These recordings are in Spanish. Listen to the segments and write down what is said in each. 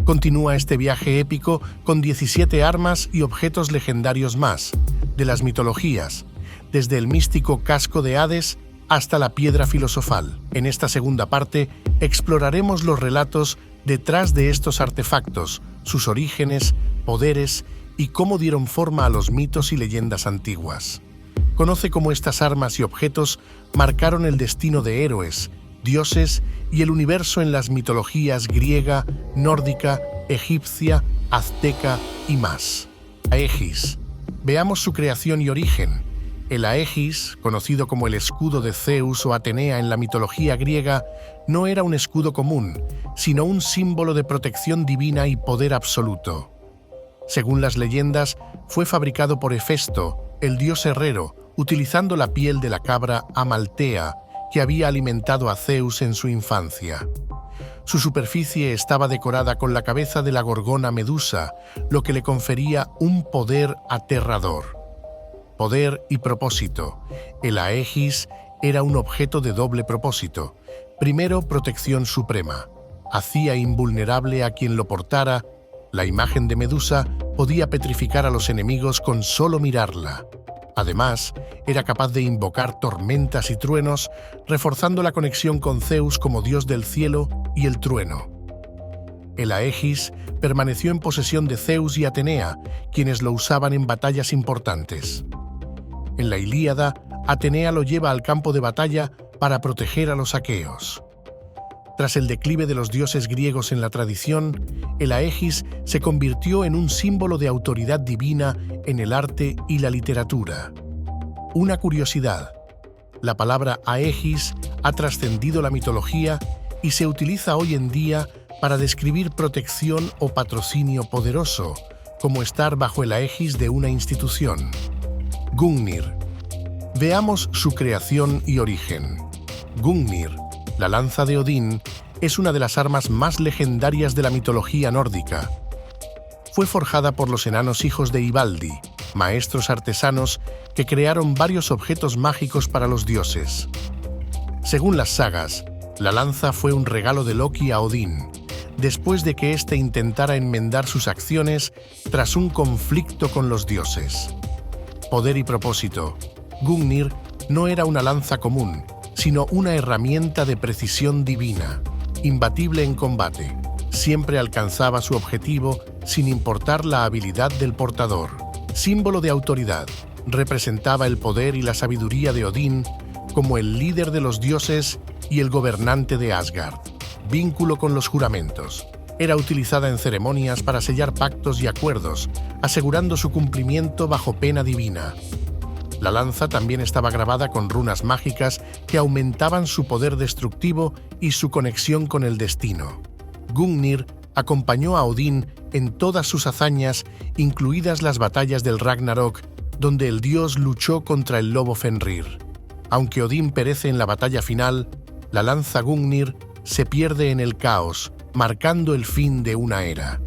Continúa este viaje épico con 17 armas y objetos legendarios más, de las mitologías, desde el místico casco de Hades hasta la piedra filosofal. En esta segunda parte exploraremos los relatos detrás de estos artefactos, sus orígenes, poderes y cómo dieron forma a los mitos y leyendas antiguas. Conoce cómo estas armas y objetos marcaron el destino de héroes, dioses y el universo en las mitologías griega, nórdica, egipcia, azteca y más. Aegis. Veamos su creación y origen. El Aegis, conocido como el escudo de Zeus o Atenea en la mitología griega, no era un escudo común, sino un símbolo de protección divina y poder absoluto. Según las leyendas, fue fabricado por Hefesto, el dios herrero, utilizando la piel de la cabra Amaltea, que había alimentado a Zeus en su infancia. Su superficie estaba decorada con la cabeza de la gorgona Medusa, lo que le confería un poder aterrador. Poder y propósito. El Aegis era un objeto de doble propósito. Primero, protección suprema. Hacía invulnerable a quien lo portara. La imagen de Medusa podía petrificar a los enemigos con solo mirarla. Además, era capaz de invocar tormentas y truenos, reforzando la conexión con Zeus como dios del cielo y el trueno. El Aegis permaneció en posesión de Zeus y Atenea, quienes lo usaban en batallas importantes. En la Ilíada, Atenea lo lleva al campo de batalla para proteger a los aqueos. Tras el declive de los dioses griegos en la tradición, el Aegis se convirtió en un símbolo de autoridad divina en el arte y la literatura. Una curiosidad: la palabra Aegis ha trascendido la mitología y se utiliza hoy en día para describir protección o patrocinio poderoso, como estar bajo el Aegis de una institución. Gungnir. Veamos su creación y origen. Gungnir, la lanza de Odín, es una de las armas más legendarias de la mitología nórdica. Fue forjada por los enanos hijos de Ivaldi, maestros artesanos que crearon varios objetos mágicos para los dioses. Según las sagas, la lanza fue un regalo de Loki a Odín, después de que éste intentara enmendar sus acciones tras un conflicto con los dioses. Poder y propósito. Gungnir no era una lanza común, sino una herramienta de precisión divina, imbatible en combate. Siempre alcanzaba su objetivo sin importar la habilidad del portador. Símbolo de autoridad, representaba el poder y la sabiduría de Odín como el líder de los dioses y el gobernante de Asgard. Vínculo con los juramentos. Era utilizada en ceremonias para sellar pactos y acuerdos, asegurando su cumplimiento bajo pena divina. La lanza también estaba grabada con runas mágicas que aumentaban su poder destructivo y su conexión con el destino. Gungnir acompañó a Odín en todas sus hazañas, incluidas las batallas del Ragnarok, donde el dios luchó contra el lobo Fenrir. Aunque Odín perece en la batalla final, la lanza Gungnir se pierde en el caos, marcando el fin de una era.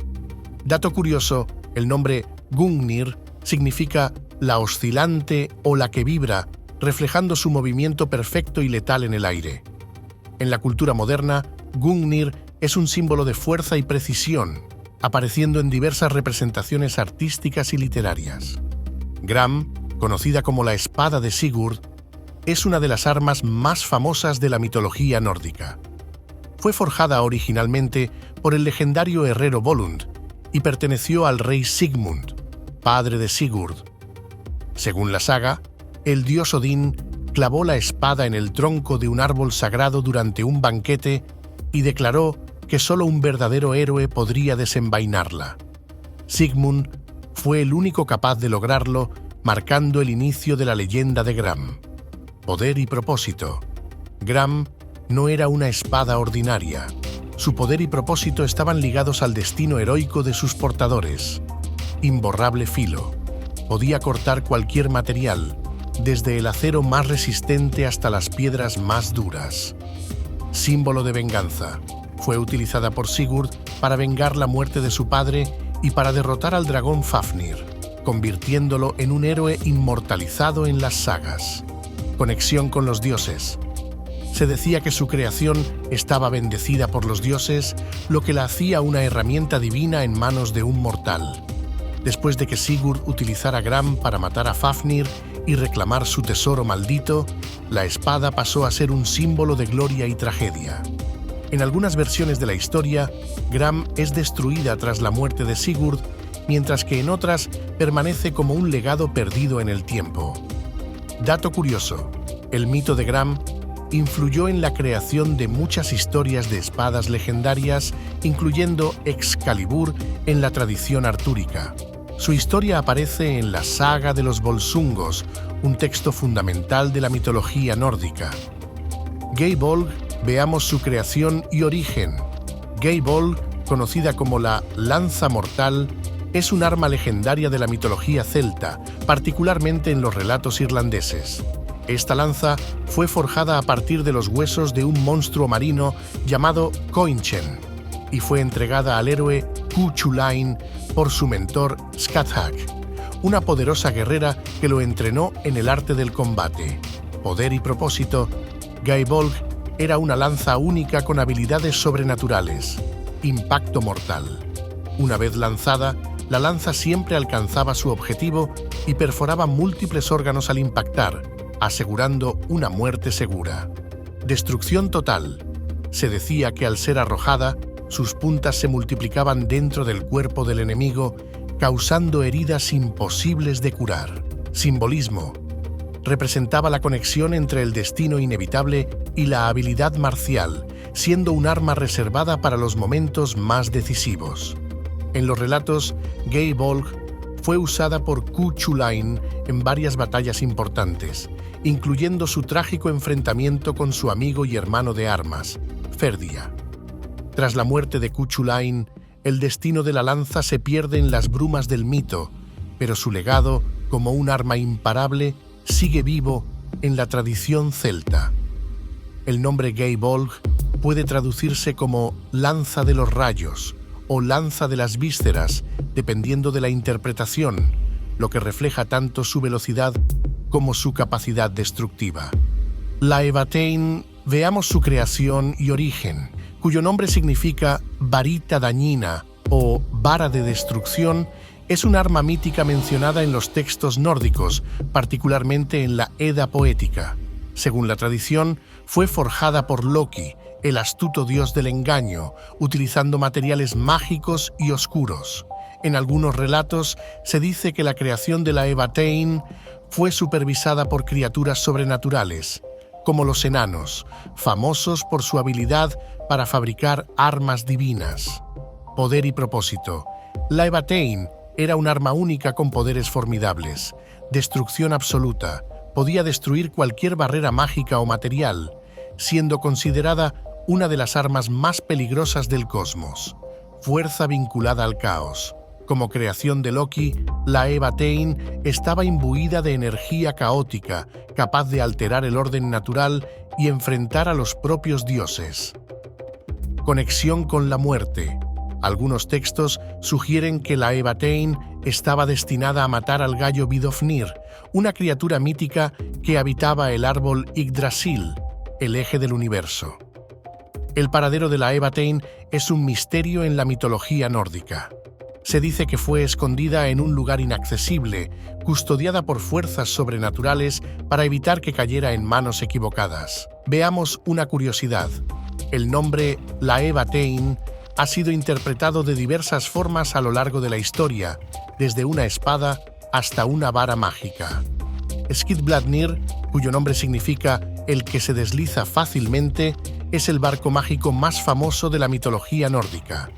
Dato curioso, el nombre Gungnir significa la oscilante o la que vibra, reflejando su movimiento perfecto y letal en el aire. En la cultura moderna, Gungnir es un símbolo de fuerza y precisión, apareciendo en diversas representaciones artísticas y literarias. Gram, conocida como la espada de Sigurd, es una de las armas más famosas de la mitología nórdica. Fue forjada originalmente por el legendario herrero Volund y perteneció al rey Sigmund, padre de Sigurd. Según la saga, el dios Odín clavó la espada en el tronco de un árbol sagrado durante un banquete y declaró que solo un verdadero héroe podría desenvainarla. Sigmund fue el único capaz de lograrlo, marcando el inicio de la leyenda de Gram. Poder y propósito. Gram no era una espada ordinaria. Su poder y propósito estaban ligados al destino heroico de sus portadores. Imborrable filo. Podía cortar cualquier material, desde el acero más resistente hasta las piedras más duras. Símbolo de venganza. Fue utilizada por Sigurd para vengar la muerte de su padre y para derrotar al dragón Fafnir, convirtiéndolo en un héroe inmortalizado en las sagas. Conexión con los dioses. Se decía que su creación estaba bendecida por los dioses, lo que la hacía una herramienta divina en manos de un mortal. Después de que Sigurd utilizara Gram para matar a Fafnir y reclamar su tesoro maldito, la espada pasó a ser un símbolo de gloria y tragedia. En algunas versiones de la historia, Gram es destruida tras la muerte de Sigurd, mientras que en otras permanece como un legado perdido en el tiempo. Dato curioso: el mito de Gram influyó en la creación de muchas historias de espadas legendarias, incluyendo Excalibur en la tradición artúrica. Su historia aparece en la Saga de los Volsungos, un texto fundamental de la mitología nórdica. Geibolg, veamos su creación y origen. Geibolg, conocida como la Lanza Mortal, es un arma legendaria de la mitología celta, particularmente en los relatos irlandeses. Esta lanza fue forjada a partir de los huesos de un monstruo marino llamado Coinchen y fue entregada al héroe Cuchulainn por su mentor Scathach, una poderosa guerrera que lo entrenó en el arte del combate. Poder y propósito: Geibolg era una lanza única con habilidades sobrenaturales. Impacto mortal. Una vez lanzada, la lanza siempre alcanzaba su objetivo y perforaba múltiples órganos al impactar, asegurando una muerte segura. Destrucción total. Se decía que al ser arrojada, sus puntas se multiplicaban dentro del cuerpo del enemigo, causando heridas imposibles de curar. Simbolismo. Representaba la conexión entre el destino inevitable y la habilidad marcial, siendo un arma reservada para los momentos más decisivos. En los relatos, Geibolg fue usada por Cuchulainn en varias batallas importantes, incluyendo su trágico enfrentamiento con su amigo y hermano de armas, Ferdia. Tras la muerte de Cuchulainn, el destino de la lanza se pierde en las brumas del mito, pero su legado, como un arma imparable, sigue vivo en la tradición celta. El nombre Geibolg puede traducirse como lanza de los rayos o lanza de las vísceras, dependiendo de la interpretación, lo que refleja tanto su velocidad como su capacidad destructiva. La Evatein, veamos su creación y origen, cuyo nombre significa varita dañina o vara de destrucción. Es un arma mítica mencionada en los textos nórdicos, particularmente en la Edda poética. Según la tradición, fue forjada por Loki, el astuto dios del engaño, utilizando materiales mágicos y oscuros. En algunos relatos se dice que la creación de la Evatein fue supervisada por criaturas sobrenaturales, como los enanos, famosos por su habilidad para fabricar armas divinas. Poder y propósito. La Evatein era un arma única con poderes formidables. Destrucción absoluta. Podía destruir cualquier barrera mágica o material, siendo considerada una de las armas más peligrosas del cosmos. Fuerza vinculada al caos. Como creación de Loki, la Evatein estaba imbuida de energía caótica, capaz de alterar el orden natural y enfrentar a los propios dioses. Conexión con la muerte. Algunos textos sugieren que la Evatein estaba destinada a matar al gallo Vidofnir, una criatura mítica que habitaba el árbol Yggdrasil, el eje del universo. El paradero de la Evatein es un misterio en la mitología nórdica. Se dice que fue escondida en un lugar inaccesible, custodiada por fuerzas sobrenaturales para evitar que cayera en manos equivocadas. Veamos una curiosidad. El nombre la Evatein ha sido interpretado de diversas formas a lo largo de la historia, desde una espada hasta una vara mágica. Skidbladnir, cuyo nombre significa el que se desliza fácilmente, es el barco mágico más famoso de la mitología nórdica.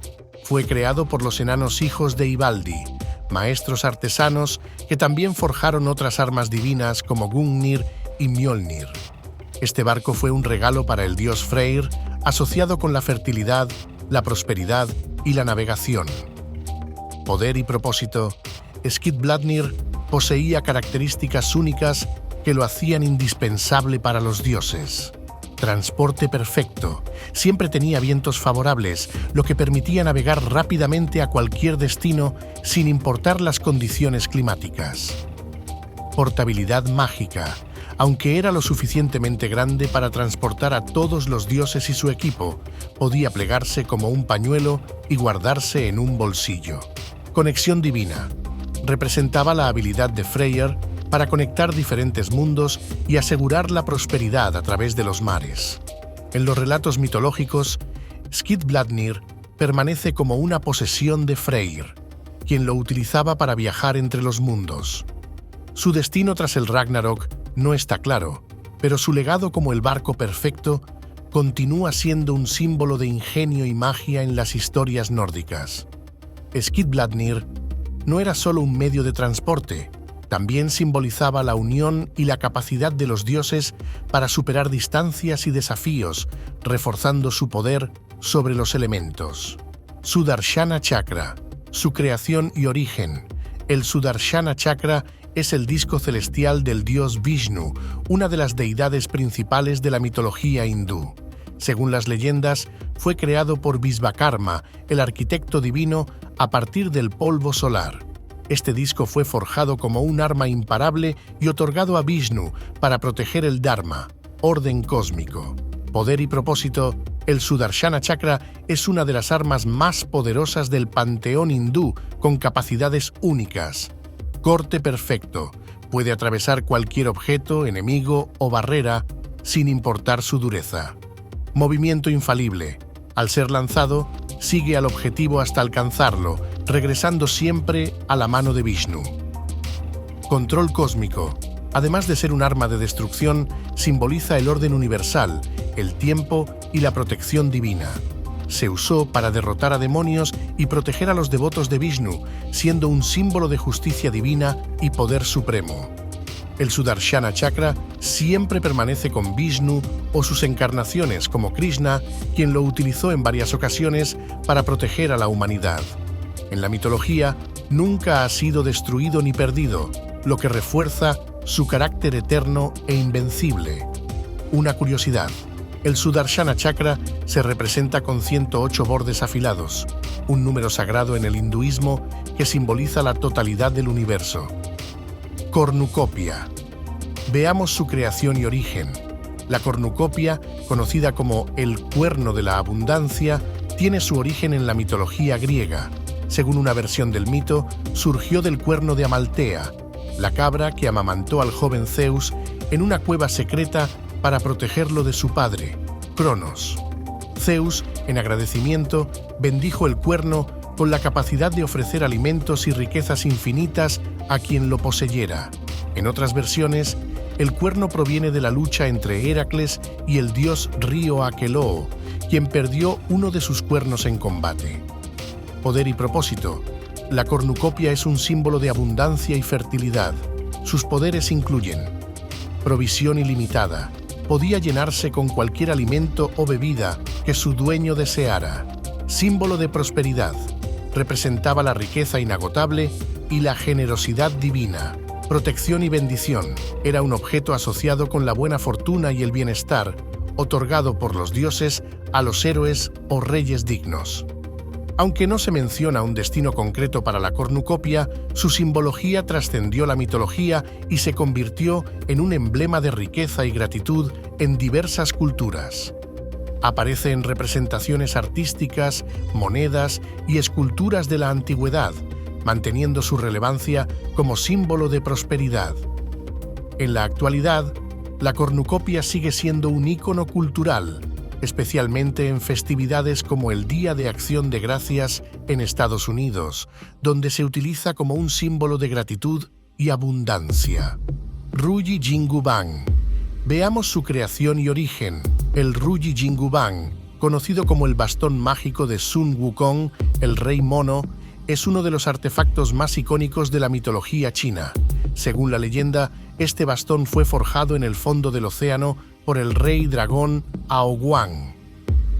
Fue creado por los enanos hijos de Ivaldi, maestros artesanos que también forjaron otras armas divinas como Gungnir y Mjolnir. Este barco fue un regalo para el dios Freyr, asociado con la fertilidad, la prosperidad y la navegación. Poder y propósito. Skidbladnir poseía características únicas que lo hacían indispensable para los dioses. Transporte perfecto. Siempre tenía vientos favorables, lo que permitía navegar rápidamente a cualquier destino sin importar las condiciones climáticas. Portabilidad mágica. Aunque era lo suficientemente grande para transportar a todos los dioses y su equipo, podía plegarse como un pañuelo y guardarse en un bolsillo. Conexión divina. Representaba la habilidad de Freyr para conectar diferentes mundos y asegurar la prosperidad a través de los mares. En los relatos mitológicos, Skidbladnir permanece como una posesión de Freyr, quien lo utilizaba para viajar entre los mundos. Su destino tras el Ragnarok no está claro, pero su legado como el barco perfecto continúa siendo un símbolo de ingenio y magia en las historias nórdicas. Skidbladnir no era solo un medio de transporte, también simbolizaba la unión y la capacidad de los dioses para superar distancias y desafíos, reforzando su poder sobre los elementos. Sudarshana Chakra, su creación y origen. El Sudarshana Chakra es el disco celestial del dios Vishnu, una de las deidades principales de la mitología hindú. Según las leyendas, fue creado por Vishvakarma, el arquitecto divino, a partir del polvo solar. Este disco fue forjado como un arma imparable y otorgado a Vishnu para proteger el Dharma, orden cósmico. Poder y propósito. El Sudarshana Chakra es una de las armas más poderosas del panteón hindú, con capacidades únicas. Corte perfecto. Puede atravesar cualquier objeto, enemigo o barrera, sin importar su dureza. Movimiento infalible. Al ser lanzado, sigue al objetivo hasta alcanzarlo, regresando siempre a la mano de Vishnu. Control cósmico. Además de ser un arma de destrucción, simboliza el orden universal, el tiempo y la protección divina. Se usó para derrotar a demonios y proteger a los devotos de Vishnu, siendo un símbolo de justicia divina y poder supremo. El Sudarshana Chakra siempre permanece con Vishnu o sus encarnaciones como Krishna, quien lo utilizó en varias ocasiones para proteger a la humanidad. En la mitología, nunca ha sido destruido ni perdido, lo que refuerza su carácter eterno e invencible. Una curiosidad. El Sudarshana Chakra se representa con 108 bordes afilados, un número sagrado en el hinduismo que simboliza la totalidad del universo. Cornucopia. Veamos su creación y origen. La cornucopia, conocida como el cuerno de la abundancia, tiene su origen en la mitología griega. Según una versión del mito, surgió del cuerno de Amaltea, la cabra que amamantó al joven Zeus en una cueva secreta para protegerlo de su padre, Cronos. Zeus, en agradecimiento, bendijo el cuerno con la capacidad de ofrecer alimentos y riquezas infinitas a quien lo poseyera. En otras versiones, el cuerno proviene de la lucha entre Heracles y el dios río Aqueloo, quien perdió uno de sus cuernos en combate. Poder y propósito. La cornucopia es un símbolo de abundancia y fertilidad. Sus poderes incluyen provisión ilimitada. Podía llenarse con cualquier alimento o bebida que su dueño deseara. Símbolo de prosperidad. Representaba la riqueza inagotable y la generosidad divina. Protección y bendición. Era un objeto asociado con la buena fortuna y el bienestar, otorgado por los dioses a los héroes o reyes dignos. Aunque no se menciona un destino concreto para la cornucopia, su simbología trascendió la mitología y se convirtió en un emblema de riqueza y gratitud en diversas culturas. Aparece en representaciones artísticas, monedas y esculturas de la antigüedad, manteniendo su relevancia como símbolo de prosperidad. En la actualidad, la cornucopia sigue siendo un ícono cultural, especialmente en festividades como el Día de Acción de Gracias en Estados Unidos, donde se utiliza como un símbolo de gratitud y abundancia. Ruyi Jingubang. Veamos su creación y origen. El Ruyi Jingubang, conocido como el bastón mágico de Sun Wukong, el rey mono, es uno de los artefactos más icónicos de la mitología china. Según la leyenda, este bastón fue forjado en el fondo del océano por el rey dragón Aoguang.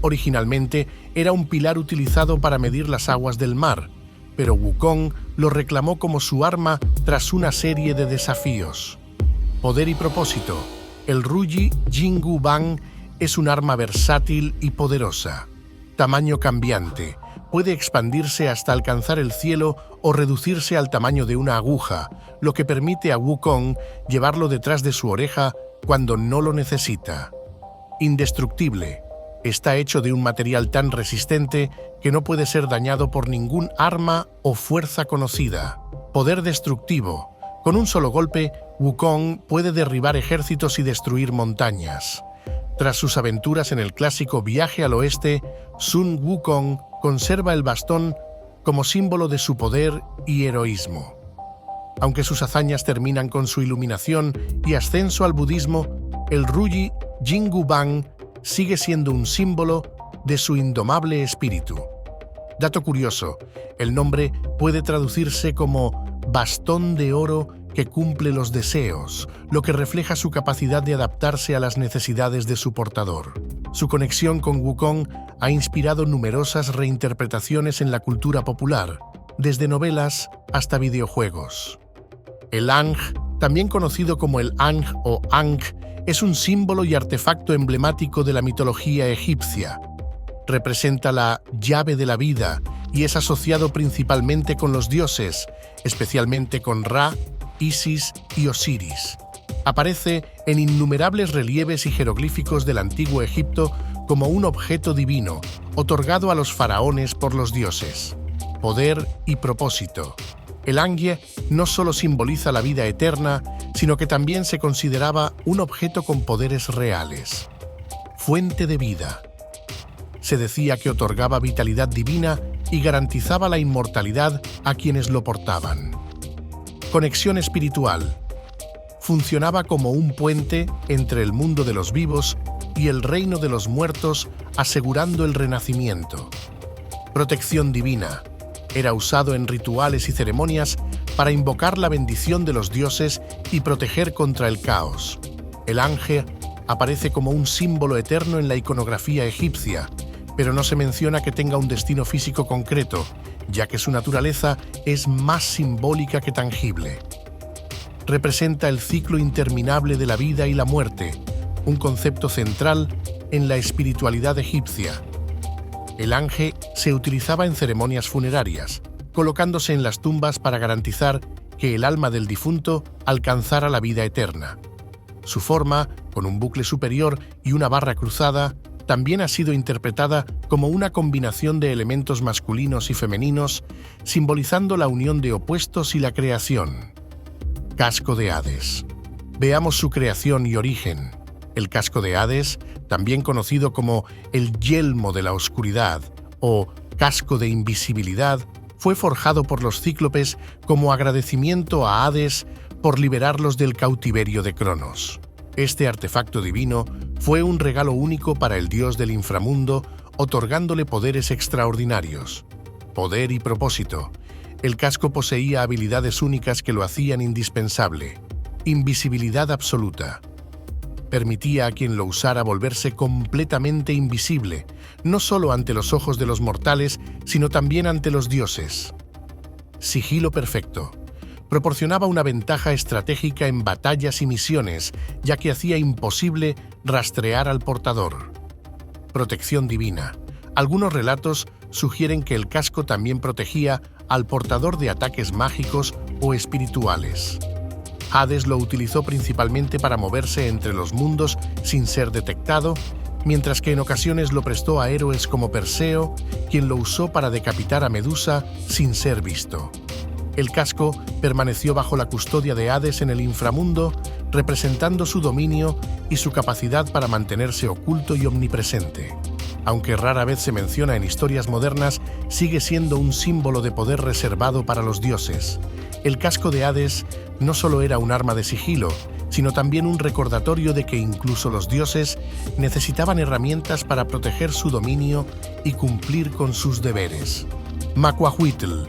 Originalmente era un pilar utilizado para medir las aguas del mar, pero Wukong lo reclamó como su arma tras una serie de desafíos. Poder y propósito. El Ruyi Jingubang es un arma versátil y poderosa. Tamaño cambiante. puede expandirse hasta alcanzar el cielo o reducirse al tamaño de una aguja, lo que permite a Wukong llevarlo detrás de su oreja cuando no lo necesita. Indestructible. Está hecho de un material tan resistente que no puede ser dañado por ningún arma o fuerza conocida. Poder destructivo. Con un solo golpe, Wukong puede derribar ejércitos y destruir montañas. Tras sus aventuras en el clásico Viaje al Oeste, Sun Wukong conserva el bastón como símbolo de su poder y heroísmo. Aunque sus hazañas terminan con su iluminación y ascenso al budismo, el Ruyi Jingguang sigue siendo un símbolo de su indomable espíritu. Dato curioso, el nombre puede traducirse como bastón de oro que cumple los deseos, lo que refleja su capacidad de adaptarse a las necesidades de su portador. Su conexión con Wukong ha inspirado numerosas reinterpretaciones en la cultura popular, desde novelas hasta videojuegos. El Ankh, también conocido como el Ankh o Ankh, es un símbolo y artefacto emblemático de la mitología egipcia. Representa la llave de la vida y es asociado principalmente con los dioses, especialmente con Ra, Isis y Osiris. Aparece en innumerables relieves y jeroglíficos del antiguo Egipto como un objeto divino, otorgado a los faraones por los dioses. Poder y propósito. El Ankh no solo simboliza la vida eterna, sino que también se consideraba un objeto con poderes reales. Fuente de vida. Se decía que otorgaba vitalidad divina y garantizaba la inmortalidad a quienes lo portaban. Conexión espiritual. Funcionaba como un puente entre el mundo de los vivos y el reino de los muertos, asegurando el renacimiento. Protección divina. Era usado en rituales y ceremonias para invocar la bendición de los dioses y proteger contra el caos. El Ankh aparece como un símbolo eterno en la iconografía egipcia, pero no se menciona que tenga un destino físico concreto, ya que su naturaleza es más simbólica que tangible. Representa el ciclo interminable de la vida y la muerte, un concepto central en la espiritualidad egipcia. El Ankh se utilizaba en ceremonias funerarias, colocándose en las tumbas para garantizar que el alma del difunto alcanzara la vida eterna. Su forma, con un bucle superior y una barra cruzada, también ha sido interpretada como una combinación de elementos masculinos y femeninos, simbolizando la unión de opuestos y la creación. Casco de Hades. Veamos su creación y origen. El casco de Hades, también conocido como el yelmo de la oscuridad o casco de invisibilidad, fue forjado por los cíclopes como agradecimiento a Hades por liberarlos del cautiverio de Cronos. Este artefacto divino fue un regalo único para el dios del inframundo, otorgándole poderes extraordinarios. Poder y propósito. El casco poseía habilidades únicas que lo hacían indispensable. Invisibilidad absoluta. Permitía a quien lo usara volverse completamente invisible, no solo ante los ojos de los mortales, sino también ante los dioses. Sigilo perfecto. Proporcionaba una ventaja estratégica en batallas y misiones, ya que hacía imposible rastrear al portador. Protección divina. Algunos relatos sugieren que el casco también protegía al portador de ataques mágicos o espirituales. Hades lo utilizó principalmente para moverse entre los mundos sin ser detectado, mientras que en ocasiones lo prestó a héroes como Perseo, quien lo usó para decapitar a Medusa sin ser visto. El casco permaneció bajo la custodia de Hades en el inframundo, representando su dominio y su capacidad para mantenerse oculto y omnipresente. Aunque rara vez se menciona en historias modernas, sigue siendo un símbolo de poder reservado para los dioses. El casco de Hades no solo era un arma de sigilo, sino también un recordatorio de que incluso los dioses necesitaban herramientas para proteger su dominio y cumplir con sus deberes. Macuahuitl.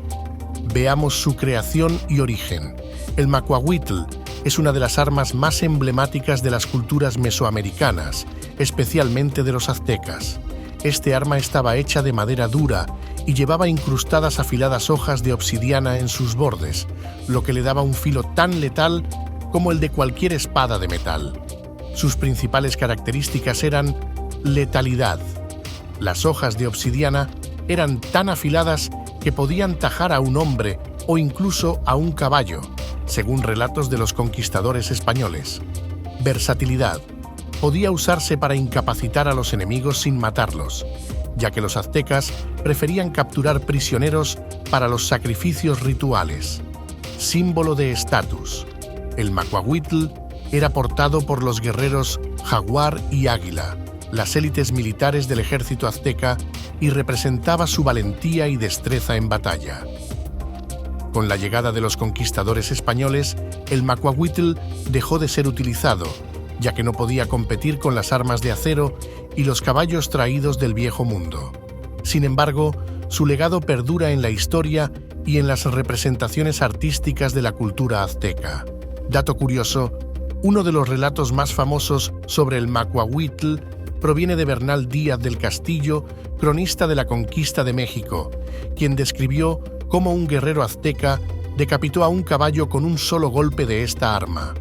Veamos su creación y origen. El macuahuitl es una de las armas más emblemáticas de las culturas mesoamericanas, especialmente de los aztecas. Este arma estaba hecha de madera dura y llevaba incrustadas afiladas hojas de obsidiana en sus bordes, lo que le daba un filo tan letal como el de cualquier espada de metal. Sus principales características eran letalidad. Las hojas de obsidiana eran tan afiladas que podían tajar a un hombre o incluso a un caballo, según relatos de los conquistadores españoles. Versatilidad. Podía usarse para incapacitar a los enemigos sin matarlos, ya que los aztecas preferían capturar prisioneros para los sacrificios rituales. Símbolo de estatus. El macuahuitl era portado por los guerreros jaguar y águila, las élites militares del ejército azteca, y representaba su valentía y destreza en batalla. Con la llegada de los conquistadores españoles, el macuahuitl dejó de ser utilizado, ya que no podía competir con las armas de acero y los caballos traídos del Viejo Mundo. Sin embargo, su legado perdura en la historia y en las representaciones artísticas de la cultura azteca. Dato curioso, uno de los relatos más famosos sobre el macuahuitl proviene de Bernal Díaz del Castillo, cronista de la conquista de México, quien describió cómo un guerrero azteca decapitó a un caballo con un solo golpe de esta arma.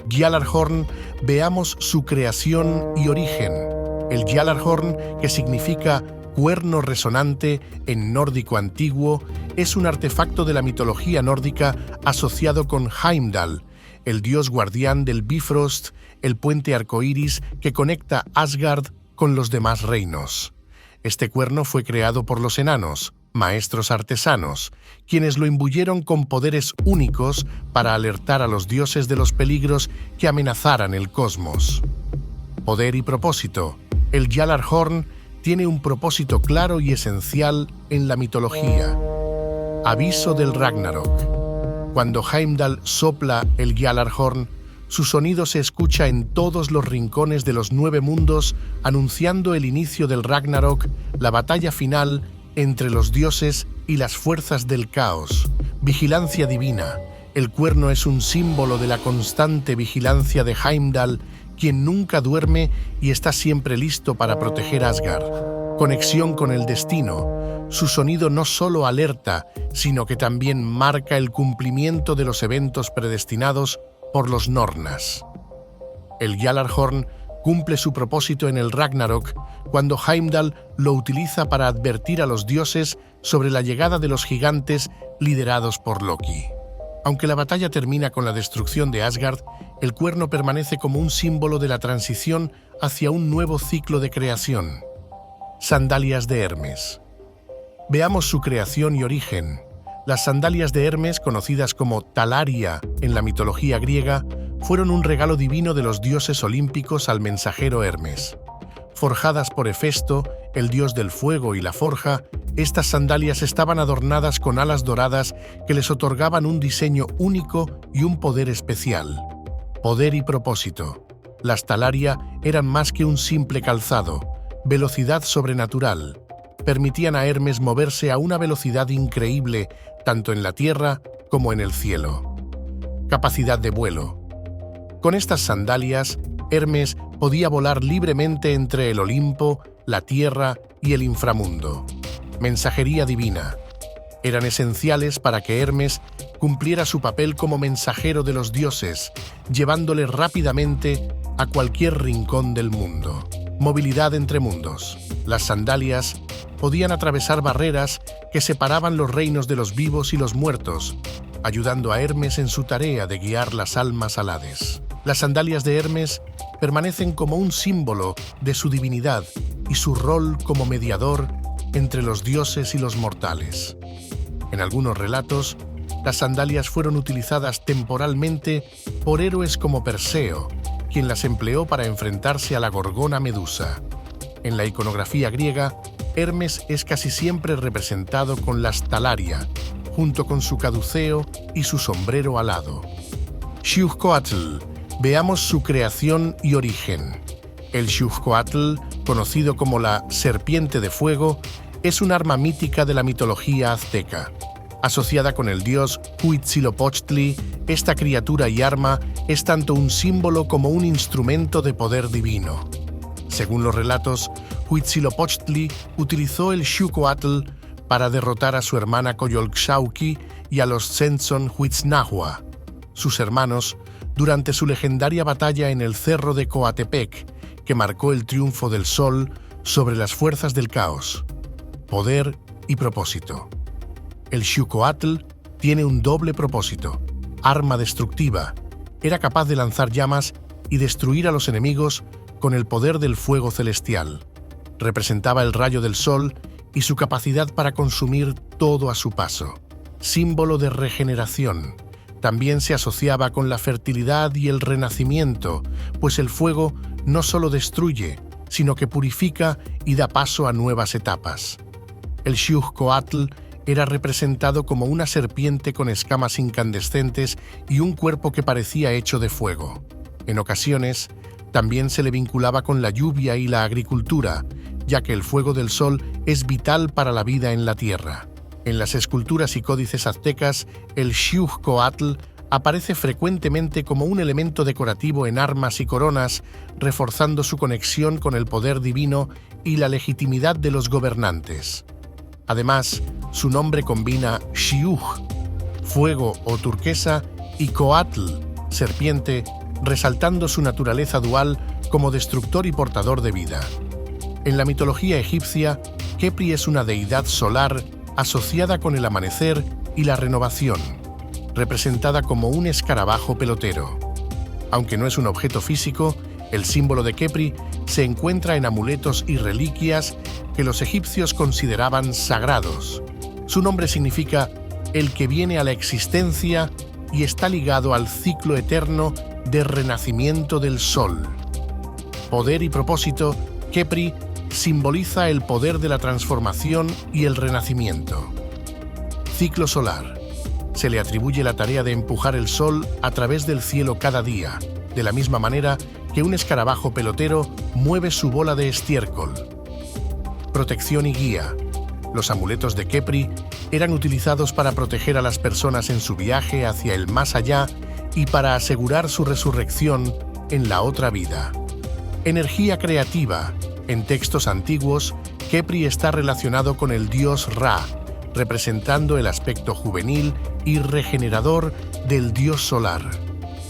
Gjallarhorn, veamos su creación y origen. El Gjallarhorn, que significa cuerno resonante en nórdico antiguo, es un artefacto de la mitología nórdica asociado con Heimdall, el dios guardián del Bifrost, el puente arcoíris que conecta Asgard con los demás reinos. Este cuerno fue creado por los enanos, maestros artesanos, quienes lo imbuyeron con poderes únicos para alertar a los dioses de los peligros que amenazaran el cosmos. Poder y propósito. El Gjallarhorn tiene un propósito claro y esencial en la mitología. Aviso del Ragnarok. Cuando Heimdall sopla el Gjallarhorn, su sonido se escucha en todos los rincones de los 9 mundos, anunciando el inicio del Ragnarok, la batalla final entre los dioses y las fuerzas del caos. Vigilancia divina. El cuerno es un símbolo de la constante vigilancia de Heimdall, quien nunca duerme y está siempre listo para proteger Asgard. Conexión con el destino. Su sonido no solo alerta, sino que también marca el cumplimiento de los eventos predestinados por los Nornas. El Gjallarhorn cumple su propósito en el Ragnarok cuando Heimdall lo utiliza para advertir a los dioses sobre la llegada de los gigantes liderados por Loki. Aunque la batalla termina con la destrucción de Asgard, el cuerno permanece como un símbolo de la transición hacia un nuevo ciclo de creación. Sandalias de Hermes. Veamos su creación y origen. Las sandalias de Hermes, conocidas como talaria en la mitología griega, fueron un regalo divino de los dioses olímpicos al mensajero Hermes. Forjadas por Hefesto, el dios del fuego y la forja, estas sandalias estaban adornadas con alas doradas que les otorgaban un diseño único y un poder especial. Poder y propósito. Las talaria eran más que un simple calzado, velocidad sobrenatural. Permitían a Hermes moverse a una velocidad increíble, tanto en la tierra como en el cielo. Capacidad de vuelo. Con estas sandalias, Hermes podía volar libremente entre el Olimpo, la tierra y el inframundo. Mensajería divina. Eran esenciales para que Hermes cumpliera su papel como mensajero de los dioses, llevándole rápidamente a cualquier rincón del mundo. Movilidad entre mundos. Las sandalias podían atravesar barreras que separaban los reinos de los vivos y los muertos, ayudando a Hermes en su tarea de guiar las almas al Hades. Las sandalias de Hermes permanecen como un símbolo de su divinidad y su rol como mediador entre los dioses y los mortales. En algunos relatos, las sandalias fueron utilizadas temporalmente por héroes como Perseo, quien las empleó para enfrentarse a la gorgona Medusa. En la iconografía griega, Hermes es casi siempre representado con las talaria, junto con su caduceo y su sombrero alado. Xiuhcoatl. Veamos su creación y origen. El Xiuhcoatl, conocido como la serpiente de fuego, es un arma mítica de la mitología azteca. Asociada con el dios Huitzilopochtli, esta criatura y arma es tanto un símbolo como un instrumento de poder divino. Según los relatos, Huitzilopochtli utilizó el Xiuhcoatl para derrotar a su hermana Coyolxauhqui y a los Tzenzon-Huitznahua, sus hermanos, durante su legendaria batalla en el Cerro de Coatepec, que marcó el triunfo del Sol sobre las fuerzas del caos. poder y propósito. El Xiuhcoatl tiene un doble propósito: arma destructiva. Era capaz de lanzar llamas y destruir a los enemigos con el poder del fuego celestial. Representaba el rayo del sol y su capacidad para consumir todo a su paso. Símbolo de regeneración. También se asociaba con la fertilidad y el renacimiento, pues el fuego no solo destruye, sino que purifica y da paso a nuevas etapas. El Xiuhcoatl era representado como una serpiente con escamas incandescentes y un cuerpo que parecía hecho de fuego. En ocasiones, también se le vinculaba con la lluvia y la agricultura, ya que el fuego del sol es vital para la vida en la tierra. En las esculturas y códices aztecas, el Xiuhcoatl aparece frecuentemente como un elemento decorativo en armas y coronas, reforzando su conexión con el poder divino y la legitimidad de los gobernantes. Además, su nombre combina Xiuh, fuego o turquesa, y Coatl, serpiente, resaltando su naturaleza dual como destructor y portador de vida. En la mitología egipcia, Khepri es una deidad solar asociada con el amanecer y la renovación, representada como un escarabajo pelotero. Aunque no es un objeto físico, el símbolo de Khepri se encuentra en amuletos y reliquias que los egipcios consideraban sagrados. Su nombre significa el que viene a la existencia y está ligado al ciclo eterno de renacimiento del sol. Poder y propósito, Khepri simboliza el poder de la transformación y el renacimiento. Ciclo solar. Se le atribuye la tarea de empujar el sol a través del cielo cada día, de la misma manera que un escarabajo pelotero mueve su bola de estiércol. Protección y guía. Los amuletos de Khepri eran utilizados para proteger a las personas en su viaje hacia el más allá y para asegurar su resurrección en la otra vida. Energía creativa. En textos antiguos, Khepri está relacionado con el dios Ra, representando el aspecto juvenil y regenerador del dios solar.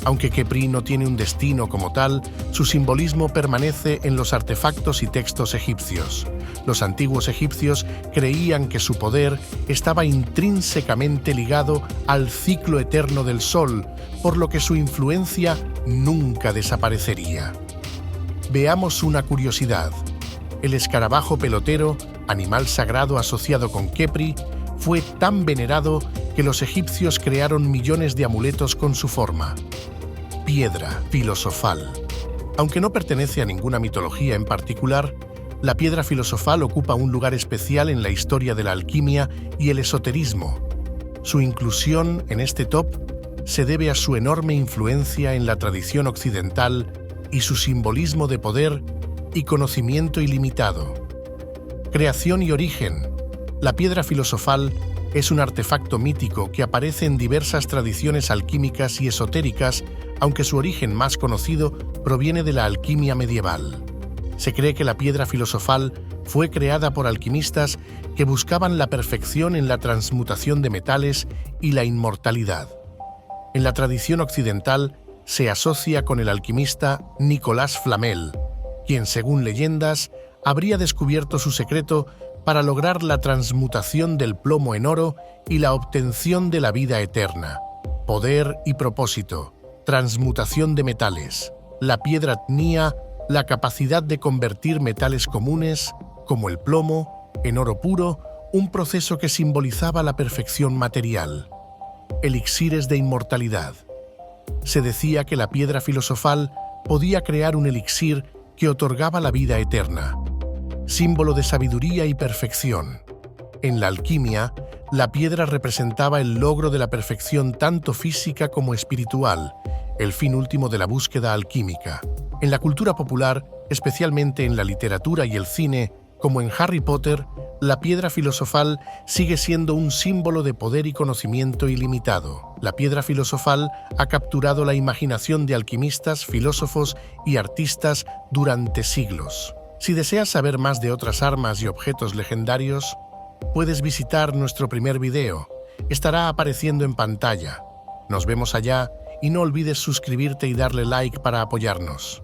Aunque Khepri no tiene un destino como tal, su simbolismo permanece en los artefactos y textos egipcios. Los antiguos egipcios creían que su poder estaba intrínsecamente ligado al ciclo eterno del sol, por lo que su influencia nunca desaparecería. Veamos una curiosidad. El escarabajo pelotero, animal sagrado asociado con Khepri, fue tan venerado que los egipcios crearon millones de amuletos con su forma. Piedra filosofal. Aunque no pertenece a ninguna mitología en particular, la piedra filosofal ocupa un lugar especial en la historia de la alquimia y el esoterismo. Su inclusión en este top se debe a su enorme influencia en la tradición occidental y su simbolismo de poder y conocimiento ilimitado. Creación y origen. La piedra filosofal es un artefacto mítico que aparece en diversas tradiciones alquímicas y esotéricas, aunque su origen más conocido proviene de la alquimia medieval. Se cree que la piedra filosofal fue creada por alquimistas que buscaban la perfección en la transmutación de metales y la inmortalidad. En la tradición occidental se asocia con el alquimista Nicolas Flamel, quien, según leyendas, habría descubierto su secreto para lograr la transmutación del plomo en oro y la obtención de la vida eterna. Poder y propósito. Transmutación de metales. La piedra tenía la capacidad de convertir metales comunes, como el plomo, en oro puro, un proceso que simbolizaba la perfección material. Elixires de inmortalidad. Se decía que la piedra filosofal podía crear un elixir que otorgaba la vida eterna, símbolo de sabiduría y perfección. En la alquimia, la piedra representaba el logro de la perfección tanto física como espiritual, el fin último de la búsqueda alquímica. En la cultura popular, especialmente en la literatura y el cine, como en Harry Potter, la piedra filosofal sigue siendo un símbolo de poder y conocimiento ilimitado. La piedra filosofal ha capturado la imaginación de alquimistas, filósofos y artistas durante siglos. Si deseas saber más de otras armas y objetos legendarios, puedes visitar nuestro primer video. Estará apareciendo en pantalla. Nos vemos allá y no olvides suscribirte y darle like para apoyarnos.